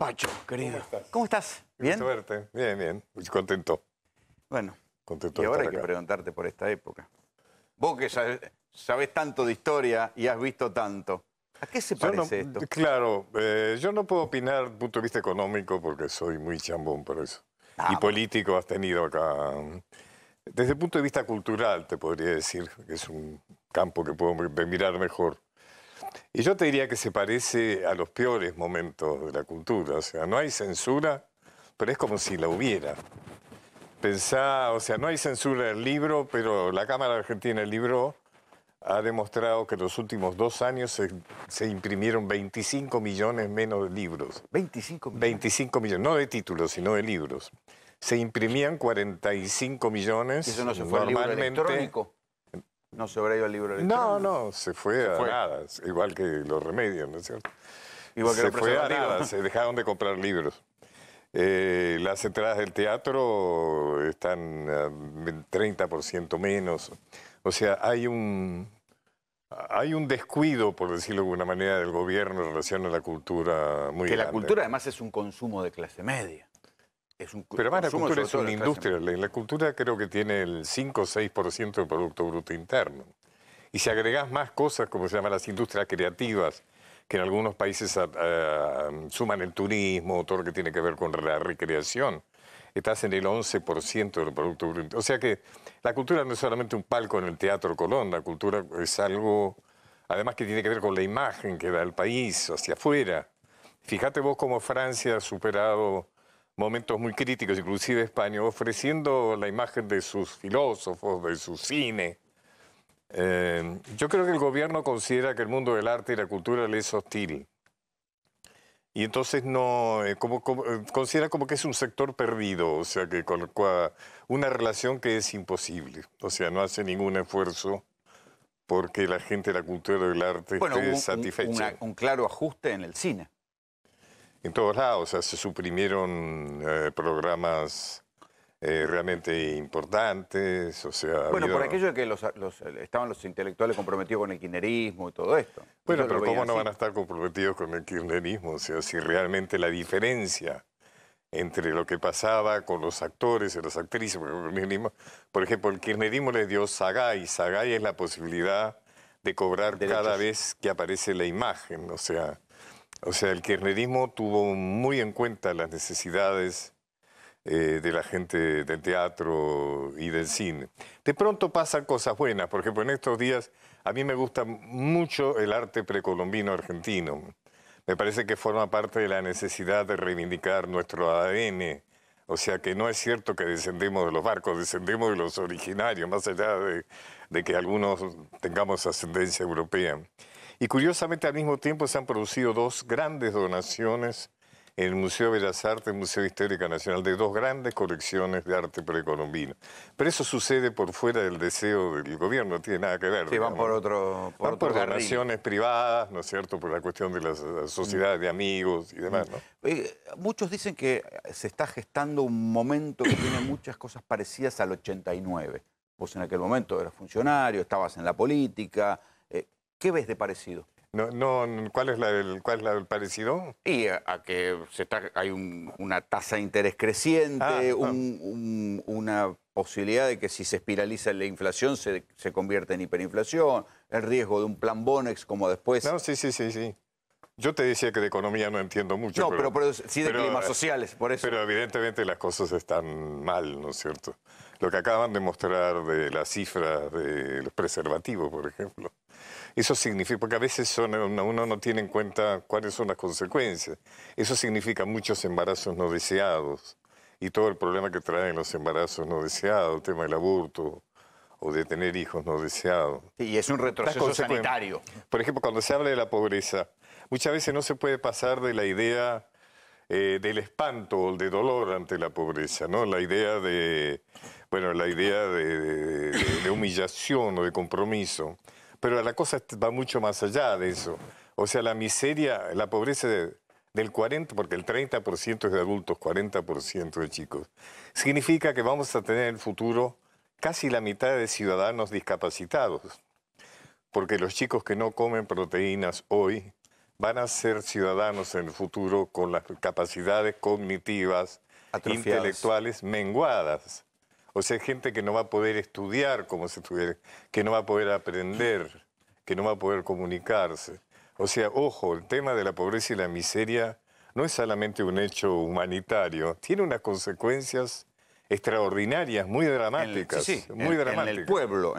Pacho, querido. ¿Cómo estás? ¿Bien? Suerte. Bien, bien. Muy contento. Bueno, Contento y de ahora hay estar que acá. preguntarte por esta época. Vos que sabés tanto de historia y has visto tanto, ¿a qué se parece esto? Claro, yo no puedo opinar desde el punto de vista económico porque soy muy chambón por eso. Ah, Y bueno. político has tenido acá. Desde el punto de vista cultural, te podría decir, que es un campo que puedo mirar mejor. Y yo te diría que se parece a los peores momentos de la cultura. O sea, no hay censura, pero es como si la hubiera. Pensá, o sea, no hay censura en el libro, pero la Cámara Argentina del Libro ha demostrado que en los últimos 2 años se imprimieron 25 millones menos de libros. 25 millones. 25 millones, no de títulos, sino de libros. Se imprimían 45 millones. ¿Y eso no se fue al libro electrónico? ¿No se habrá ido al libro electrónico? No, se fue a nada, igual que los remedios, ¿no es cierto? Igual que se los fue a preservativos. nada, se dejaron de comprar libros. Las entradas del teatro están 30% menos. O sea, hay un descuido, por decirlo de alguna manera, del gobierno en relación a la cultura muy Que grande. la cultura además es un consumo de clase media. Pero además la consumo cultura sobre es todo una de clase industria. media. La cultura creo que tiene el 5 o 6% del Producto Bruto Interno. Y si agregás más cosas, como se llaman las industrias creativas, que en algunos países suman el turismo, todo lo que tiene que ver con la recreación, estás en el 11% del Producto Bruto. O sea que la cultura no es solamente un palco en el Teatro Colón, la cultura es algo, además, que tiene que ver con la imagen que da el país hacia afuera. Fíjate vos cómo Francia ha superado momentos muy críticos, inclusive España, ofreciendo la imagen de sus filósofos, de su cine. Yo creo que el gobierno considera que el mundo del arte y la cultura le es hostil. Y entonces considera como que es un sector perdido, o sea, que con una relación que es imposible. O sea, no hace ningún esfuerzo porque la gente de la cultura y del arte Bueno, esté hubo satisfecha. un claro ajuste en el cine. En todos lados, o sea, se suprimieron programas realmente importantes, o sea... Bueno, habido... por aquello de que estaban los intelectuales comprometidos con el kirchnerismo y todo esto. Bueno, Ellos pero lo veían ¿cómo no así. van a estar comprometidos con el kirchnerismo? O sea, si realmente la diferencia entre lo que pasaba con los actores y las actrices, porque el kirchnerismo, por ejemplo, el kirchnerismo les dio SAGAI. SAGAI es la posibilidad de cobrar Derechos. cada vez que aparece la imagen. O sea, el kirchnerismo tuvo muy en cuenta las necesidades de la gente del teatro y del cine. De pronto pasan cosas buenas. Por ejemplo, en estos días a mí me gusta mucho el arte precolombino argentino. Me parece que forma parte de la necesidad de reivindicar nuestro ADN. O sea, que no es cierto que descendemos de los barcos, descendemos de los originarios, más allá de que algunos tengamos ascendencia europea. Y curiosamente, al mismo tiempo se han producido dos grandes donaciones en el Museo de Bellas Artes, el Museo Histórico Nacional, de dos grandes colecciones de arte precolombino. Pero eso sucede por fuera del deseo del gobierno, no tiene nada que ver. Sí, van digamos. por otro Van por carril. donaciones privadas, ¿no es cierto?, por la cuestión de las sociedades de amigos y demás, ¿no? Muchos dicen que se está gestando un momento que tiene muchas cosas parecidas al 89. Vos en aquel momento eras funcionario, estabas en la política. ¿Qué ves de parecido? ¿Cuál es el parecido? Y a que hay una tasa de interés creciente, una posibilidad de que si se espiraliza la inflación se convierte en hiperinflación, el riesgo de un plan Bonex como después... No, sí. Yo te decía que de economía no entiendo mucho. No, pero sí de climas sociales, por eso. Pero evidentemente las cosas están mal, ¿no es cierto? Lo que acaban de mostrar de las cifras de los preservativos, por ejemplo. Eso significa, porque a veces uno no tiene en cuenta cuáles son las consecuencias. Eso significa muchos embarazos no deseados y todo el problema que traen los embarazos no deseados, el tema del aborto o de tener hijos no deseados. Y es un retroceso sanitario. Por ejemplo, cuando se habla de la pobreza, muchas veces no se puede pasar de la idea del espanto o de dolor ante la pobreza, ¿no? La idea de humillación o de compromiso. Pero la cosa va mucho más allá de eso. O sea, la miseria, la pobreza del 40%, porque el 30% es de adultos, 40% de chicos, significa que vamos a tener en el futuro casi la mitad de ciudadanos discapacitados. Porque los chicos que no comen proteínas hoy van a ser ciudadanos en el futuro con las capacidades cognitivas, Atrofiadas, intelectuales menguadas. O sea, gente que no va a poder estudiar como si estuviera, que no va a poder aprender, que no va a poder comunicarse. O sea, ojo, el tema de la pobreza y la miseria no es solamente un hecho humanitario, tiene unas consecuencias extraordinarias, muy dramáticas. Sí, muy dramáticas. En el pueblo,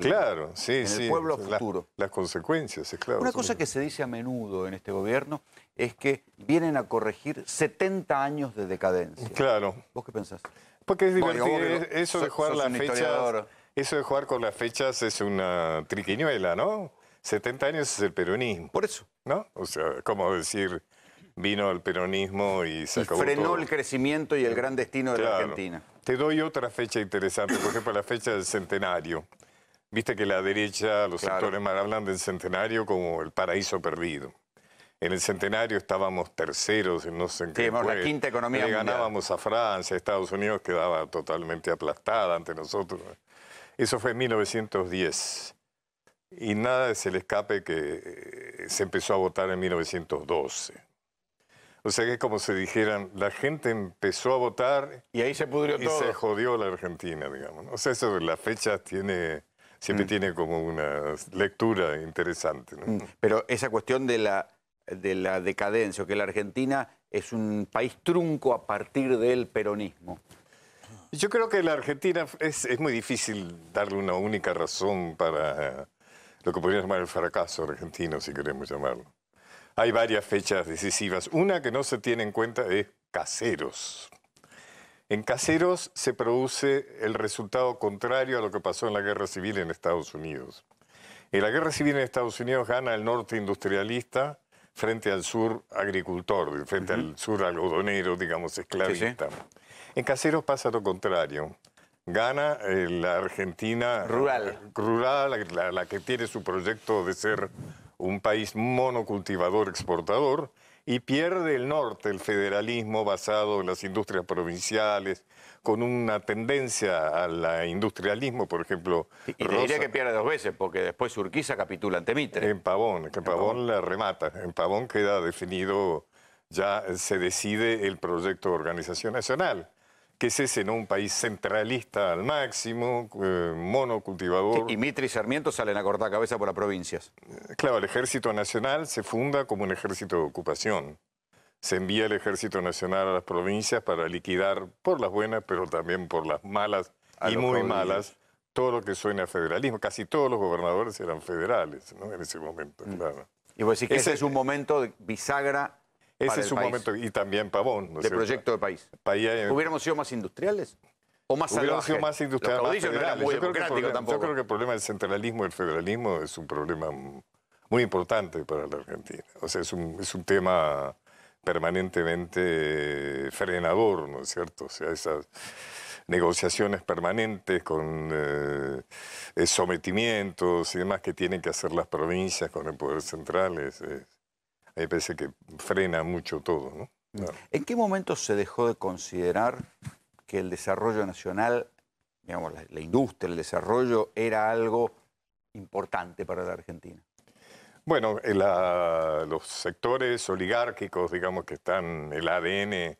claro, sí, en sí. el pueblo futuro. Las consecuencias, es claro. Una cosa que se dice a menudo en este gobierno es que vienen a corregir 70 años de decadencia. Claro. ¿Vos qué pensás? Porque es divertido. Bueno, Eso de jugar las fechas, eso de jugar con las fechas es una triquiñuela, ¿no? 70 años es el peronismo. Por eso. ¿No? O sea, como decir, vino el peronismo y se acabó frenó todo. el crecimiento y el gran destino de la Claro. Argentina. Te doy otra fecha interesante, por ejemplo, la fecha del centenario. Viste que la derecha, los sectores más hablan del centenario como el paraíso perdido. En el centenario estábamos terceros en no sé en qué. La quinta economía mundial. Ganábamos a Francia, Estados Unidos quedaba totalmente aplastada ante nosotros. Eso fue en 1910. Y nada es el escape que se empezó a votar en 1912. O sea que es como si dijeran, la gente empezó a votar y ahí se pudrió y todo. se jodió la Argentina, digamos. O sea, eso de las fechas siempre tiene como una lectura interesante, ¿no? Pero esa cuestión de la decadencia, o que la Argentina es un país trunco a partir del peronismo. Yo creo que la Argentina es muy difícil darle una única razón para lo que podríamos llamar el fracaso argentino, si queremos llamarlo. Hay varias fechas decisivas. Una que no se tiene en cuenta es Caseros. En Caseros se produce el resultado contrario a lo que pasó en la Guerra Civil en Estados Unidos. En la Guerra Civil en Estados Unidos gana el norte industrialista frente al sur agricultor, frente al sur algodonero, digamos, esclavista. Sí, sí. En Caseros pasa lo contrario. Gana la Argentina rural, la que tiene su proyecto de ser un país monocultivador exportador, y pierde el norte, el federalismo basado en las industrias provinciales, con una tendencia al industrialismo, por ejemplo. Y te diría que pierde dos veces, porque después Urquiza capitula ante Mitre. En Pavón, que Pavón la remata. En Pavón queda definido, ya se decide el proyecto de organización nacional, que es ese, ¿no? Un país centralista al máximo, monocultivador. Sí, y Mitre y Sarmiento salen a cortar cabeza por las provincias. Claro, el Ejército Nacional se funda como un ejército de ocupación. Se envía el Ejército Nacional a las provincias para liquidar, por las buenas, pero también por las malas y muy malas, todo lo que suena a federalismo. Casi todos los gobernadores eran federales, ¿no? En ese momento, claro. Y vos decís que ese es un momento de bisagra. Ese es un momento, y también Pavón, ¿no es de proyecto de país. ¿Hubiéramos sido más industriales? ¿O más salvajes? Hubiéramos sido más industriales, más federales. No yo creo que el problema del centralismo y el federalismo es un problema muy importante para la Argentina. O sea, es un tema permanentemente frenador, ¿no es cierto? O sea, esas negociaciones permanentes con sometimientos y demás que tienen que hacer las provincias con el poder central, a mí me parece que frena mucho todo, ¿no? Claro. ¿En qué momento se dejó de considerar que el desarrollo nacional, digamos, la industria, el desarrollo, era algo importante para la Argentina? Bueno, los sectores oligárquicos, digamos, que están el ADN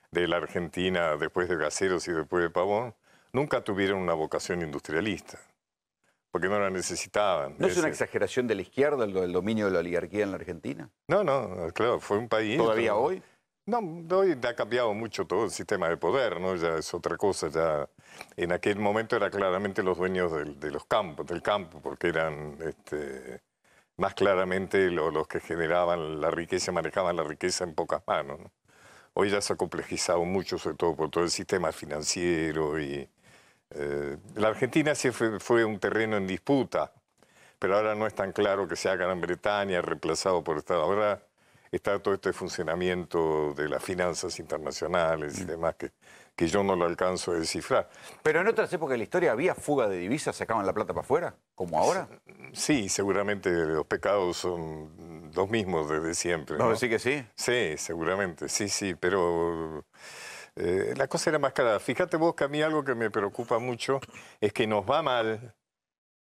de la Argentina después de Caseros y después de Pavón, nunca tuvieron una vocación industrialista, porque no la necesitaban. ¿No es una exageración de la izquierda el dominio de la oligarquía en la Argentina? No, claro, fue un país... ¿Todavía hoy? No, hoy ha cambiado mucho todo el sistema de poder, ¿no? Ya es otra cosa, ya en aquel momento era claramente los dueños de los campos, del campo, porque eran más claramente los que generaban la riqueza, manejaban la riqueza en pocas manos, ¿no? Hoy ya se ha complejizado mucho, sobre todo por todo el sistema financiero y... la Argentina sí fue un terreno en disputa, pero ahora no es tan claro que sea Gran Bretaña reemplazado por Estados Unidos. Ahora está todo este funcionamiento de las finanzas internacionales y demás que yo no lo alcanzo a descifrar. Pero en otras épocas de la historia había fuga de divisas, sacaban la plata para afuera, como ahora. Sí, seguramente los pecados son los mismos desde siempre, ¿no? ¿No decís que sí? Sí, seguramente, sí, pero... la cosa era más clara. Fíjate vos que a mí algo que me preocupa mucho es que nos va mal,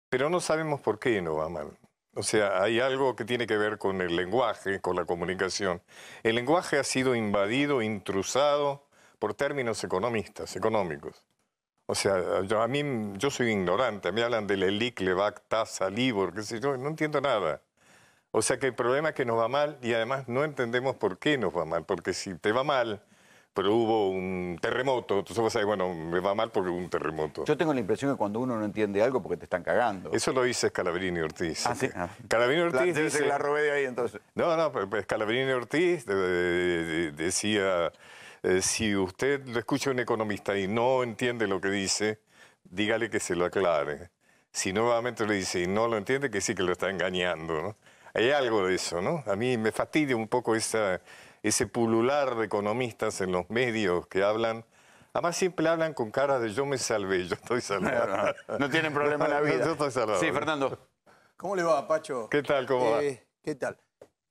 pero no sabemos por qué nos va mal. O sea, hay algo que tiene que ver con el lenguaje, con la comunicación. El lenguaje ha sido invadido, intrusado por términos económicos. O sea, yo soy ignorante, me hablan del ELIC, LEVAC, TASA, LIBOR, qué sé yo, no entiendo nada. O sea que el problema es que nos va mal y además no entendemos por qué nos va mal, porque si te va mal, pero hubo un terremoto, entonces vas a decir, bueno, me va mal porque hubo un terremoto. Yo tengo la impresión que cuando uno no entiende algo porque te están cagando. Eso lo dice Scalabrini Ortiz. Ah, sí. Scalabrini Ortiz Debe ser que la robé de ahí entonces. No, pero Scalabrini Ortiz decía, si usted lo escucha a un economista y no entiende lo que dice, dígale que se lo aclare. Si nuevamente le dice y no lo entiende, que sí que lo está engañando, ¿no? Hay algo de eso, ¿no? A mí me fastidia un poco ese pulular de economistas en los medios que hablan. Además siempre hablan con cara de yo me salvé, yo estoy salvado. No tienen problema en la vida. Yo estoy salvado. Sí, Fernando. ¿Cómo le va, Pacho? ¿Qué tal? ¿Cómo va? ¿Qué tal?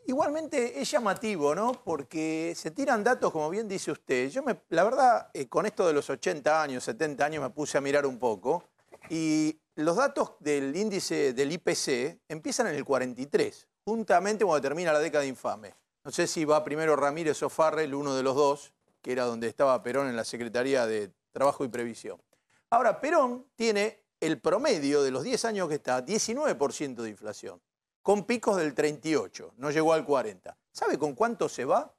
Igualmente es llamativo, ¿no? Porque se tiran datos, como bien dice usted. La verdad, con esto de los 80 años, 70 años, me puse a mirar un poco. Y los datos del índice del IPC empiezan en el 43, juntamente cuando termina la década infame. No sé si va primero Ramírez o Farrell, uno de los dos, que era donde estaba Perón en la Secretaría de Trabajo y Previsión. Ahora, Perón tiene el promedio de los 10 años que está, 19% de inflación, con picos del 38, no llegó al 40. ¿Sabe con cuánto se va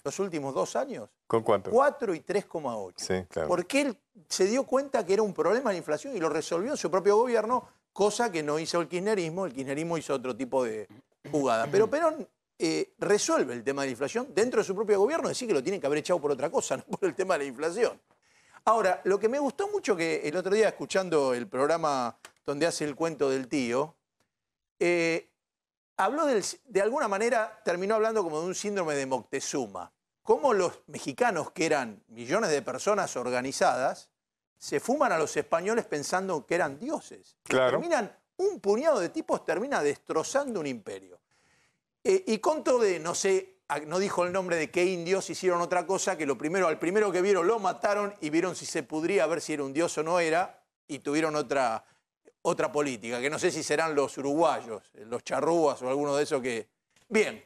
los últimos 2 años? ¿Con cuánto? 4 y 3,8. Sí, claro. Porque él se dio cuenta que era un problema la inflación y lo resolvió en su propio gobierno, cosa que no hizo el kirchnerismo. El kirchnerismo hizo otro tipo de jugada. Pero Perón resuelve el tema de la inflación dentro de su propio gobierno, decir que lo tienen que haber echado por otra cosa, no por el tema de la inflación. Ahora, lo que me gustó mucho que el otro día, escuchando el programa donde hace el cuento del tío, habló de alguna manera, terminó hablando como de un síndrome de Moctezuma. Cómo los mexicanos, que eran millones de personas organizadas, se fuman a los españoles pensando que eran dioses. Claro. Un puñado de tipos termina destrozando un imperio. Y conto de, no sé, no dijo el nombre de qué indios hicieron otra cosa, que al primero que vieron lo mataron y vieron si se pudría, a ver si era un dios o no era, y tuvieron otra política, que no sé si serán los uruguayos, los charrúas o alguno de esos que... Bien,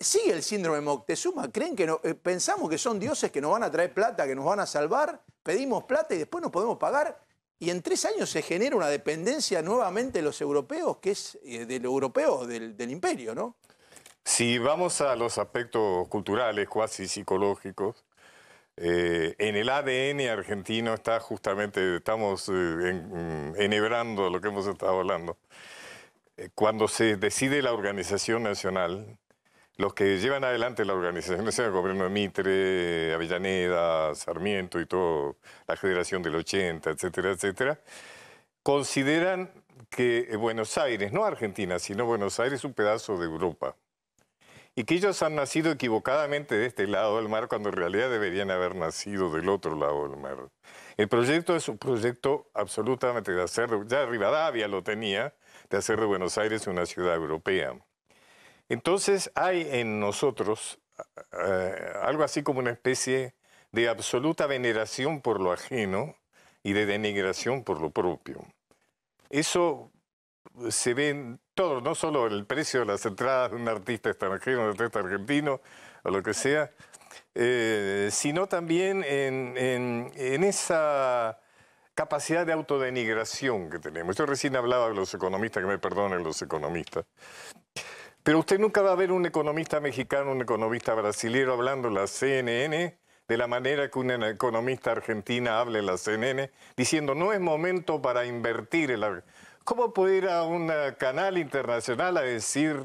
sigue el síndrome de Moctezuma. ¿Creen que pensamos que son dioses que nos van a traer plata, que nos van a salvar? Pedimos plata y después nos podemos pagar. Y en 3 años se genera una dependencia nuevamente de los europeos, que es de los europeos del imperio, ¿no? Si vamos a los aspectos culturales, cuasi psicológicos, en el ADN argentino está justamente, estamos enhebrando lo que hemos estado hablando. Cuando se decide la organización nacional, los que llevan adelante la organización nacional, el gobierno de Mitre, Avellaneda, Sarmiento y todo, la generación del 80, etcétera, etcétera, consideran que Buenos Aires, no Argentina, sino Buenos Aires es un pedazo de Europa. Y que ellos han nacido equivocadamente de este lado del mar cuando en realidad deberían haber nacido del otro lado del mar. El proyecto es un proyecto absolutamente de hacer, ya Rivadavia lo tenía, de hacer de Buenos Aires una ciudad europea. Entonces hay en nosotros algo así como una especie de absoluta veneración por lo ajeno y de denigración por lo propio. Eso se ve en todo, no solo el precio de las entradas de un artista extranjero, un artista argentino, o lo que sea, sino también en esa capacidad de autodenigración que tenemos. Yo recién hablaba de los economistas, que me perdonen los economistas. Pero usted nunca va a ver un economista mexicano, un economista brasilero hablando en la CNN de la manera que una economista argentina habla en la CNN, diciendo no es momento para invertir en la... ¿Cómo puede ir a un canal internacional a decir,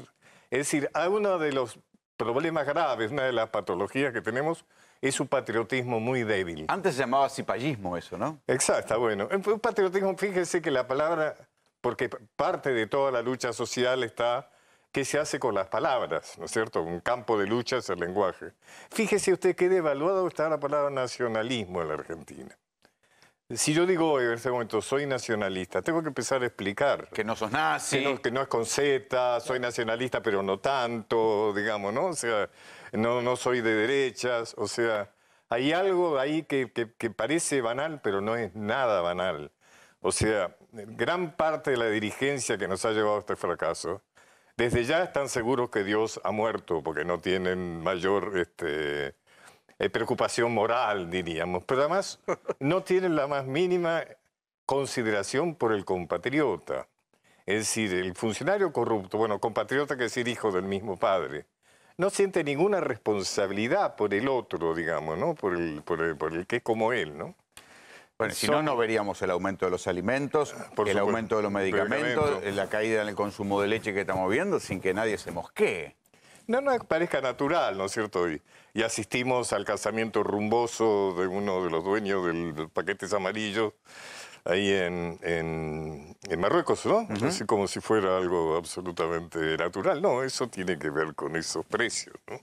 es decir, a uno de los problemas graves, una de las patologías que tenemos, es un patriotismo muy débil? Antes se llamaba cipallismo eso, ¿no? Exacto, bueno. Un patriotismo, fíjese que la palabra, porque parte de toda la lucha social está... ¿Qué se hace con las palabras? ¿No es cierto? Un campo de lucha es el lenguaje. Fíjese usted qué devaluado está la palabra nacionalismo en la Argentina. Si yo digo hoy, en este momento, soy nacionalista, tengo que empezar a explicar. Que no sos nazi. Que no es con Z, soy nacionalista, pero no tanto, digamos, ¿no? O sea, no soy de derechas, o sea, hay algo ahí que parece banal, pero no es nada banal. O sea, gran parte de la dirigencia que nos ha llevado a este fracaso, desde ya están seguros que Dios ha muerto, porque no tienen mayor preocupación moral, diríamos, pero además no tienen la más mínima consideración por el compatriota. Es decir, el funcionario corrupto, bueno, compatriota que decir hijo del mismo padre, no siente ninguna responsabilidad por el otro, digamos, ¿no? Por el que es como él, ¿no? Bueno, si no, no veríamos el aumento de los alimentos, el aumento de los medicamentos, la caída en el consumo de leche que estamos viendo, sin que nadie se mosquee. No, no parezca natural, ¿no es cierto? Y asistimos al casamiento rumboso de uno de los dueños de los paquetes amarillos ahí en Marruecos, ¿no? Así como si fuera algo absolutamente natural. No, eso tiene que ver con esos precios, ¿no?